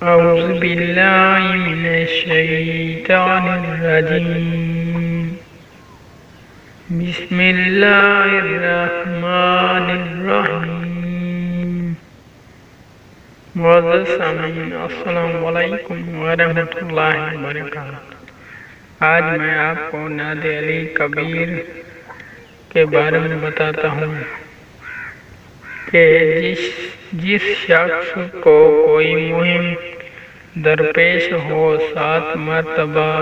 أعوذ بالله من الشيطان الرجيم. بسم الله الرحمن الرحيم. معزز सामीन, अस्सलाम वालेकुम वरहमतुल्लाहि वबरकातुहू। आज मैं आपको नादे अली कबीर के बारे में बताता हूँ कि जिस शख्स को कोई मुहिम दरपेश हो 7 मरतबा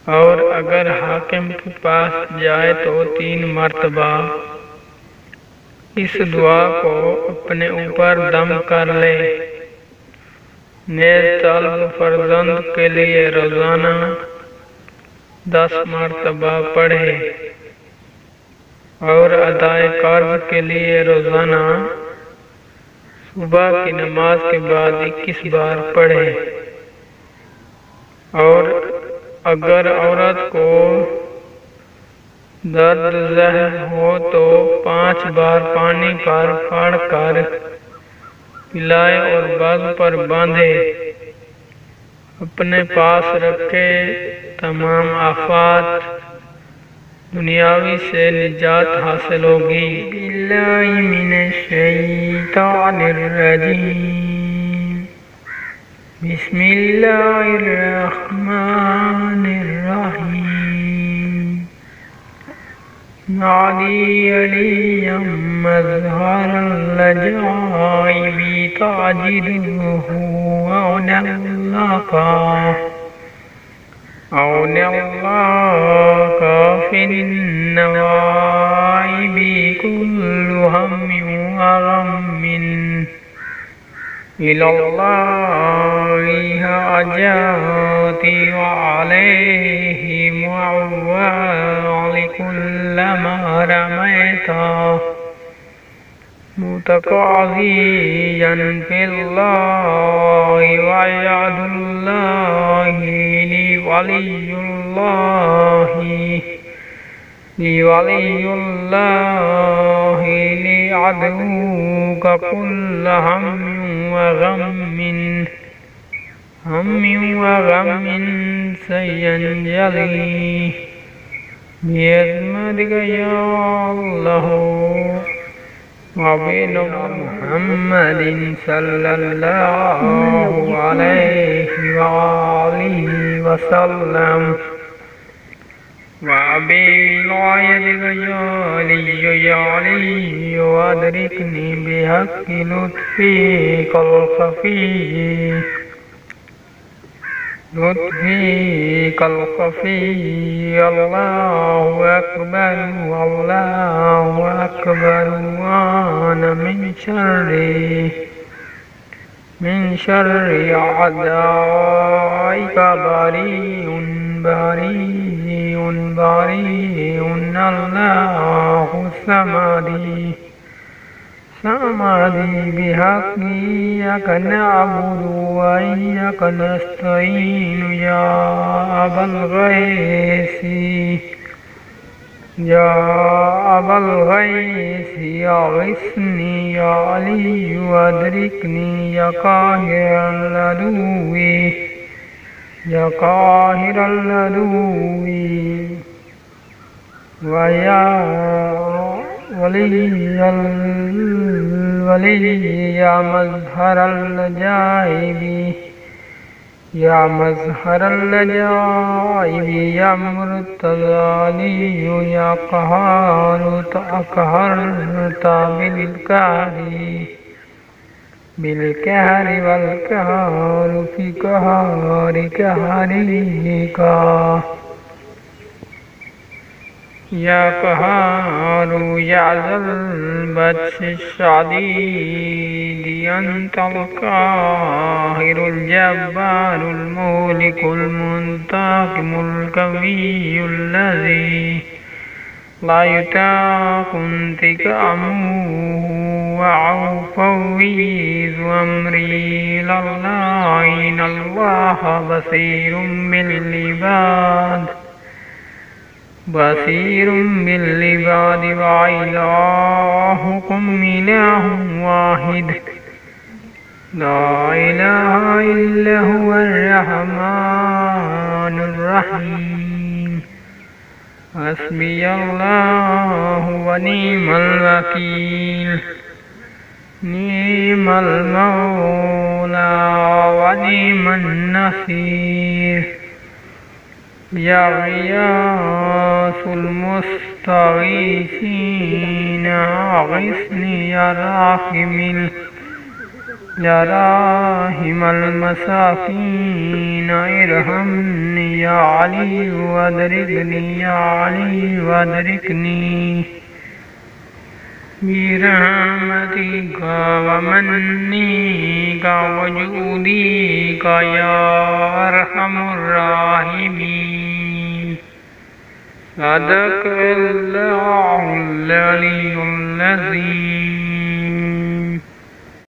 और अगर हाकिम के पास जाए तो 3 मरतबा इस दुआ को अपने ऊपर दम कर ले। नेज़ तलब फर्जंद के लिए रोजाना 10 मरतबा पढ़े और अदाए कर्ज के लिए रोजाना सुबह की नमाज के बाद 21 बार पढ़े। और अगर औरत को दर्द ज़हर हो तो 5 बार पानी पर फाड़ कर पिलाए और बाजू पर बांधे। अपने पास रखे तमाम आफात दुनियावी से निजात हासिल होगी। बिल्लाहि मिनश शैतानिर रजीम। बिस्मिल्लाहिर रहमानिर रहीम। नादी अलियम मज़हरल लजाइबी ताजिदुहु औनल्लाका फिन्नवाइबी कुल्लु हम्मिन व गम्मिन इलल्लाहि हाजती व अलैहि कुल्लमा रमैता मुतक़ाज़ियन फिल्लाहि व यदुल्लाहि लिवलियुल्लाहि लिअदुका कुल्ल हम्मिन व गम्मिन सयंजली बिइज़्निका या अल्लाह वबिनूरि मुहम्मदिन सल्लल्लाहु अलैहि वआलिहि वसल्लम वबिविलायतिका या अली वअदरिकनी बिहक़्क़ि लुत्फ़िकल ख़फ़ी। अल्लाहु अकबर वाना मिन शर्रि अअदाइका बरीउन अल्लाहु समादी बिहक़्क़ि इय्याका नअबुदु व इय्याका नस्तईन। या अबल गैसी अग़िस्नी या अली अदरिकनी या काहिरल अदुव्वी व या वली या मज़हरल लजाइबी या मुर्तज़ा अली या क़हरता बिलक़हरि वल क़हरु फ़ी क़हरि क़हरिका या क़हारु या ज़ल बत्शिश शदीदी अंतल क़ाहिरुल जब्बारुल मुलिकुल मुंतक़िमुल क़वियुल लज़ी ला युताक़ु इंतिक़ामुहु व उफ़व्विज़ु अम्री इलल्लाहि इन्नल्लाहा बसीरुम बिल-इबाद व इलाहुकुम इलाहुन वाहिद। لا إله إلا هو الرحمن الرحيم. حسبي الله ونعم الوكيل. نعم المولى ونعم النصير. يا غياث المستغيثين أغثني يا راحم المساكين ارحمني يا علي وادركني برحمتك ومنك وجودك يا أرحم الراحمين. صدق الله العلي العظيم.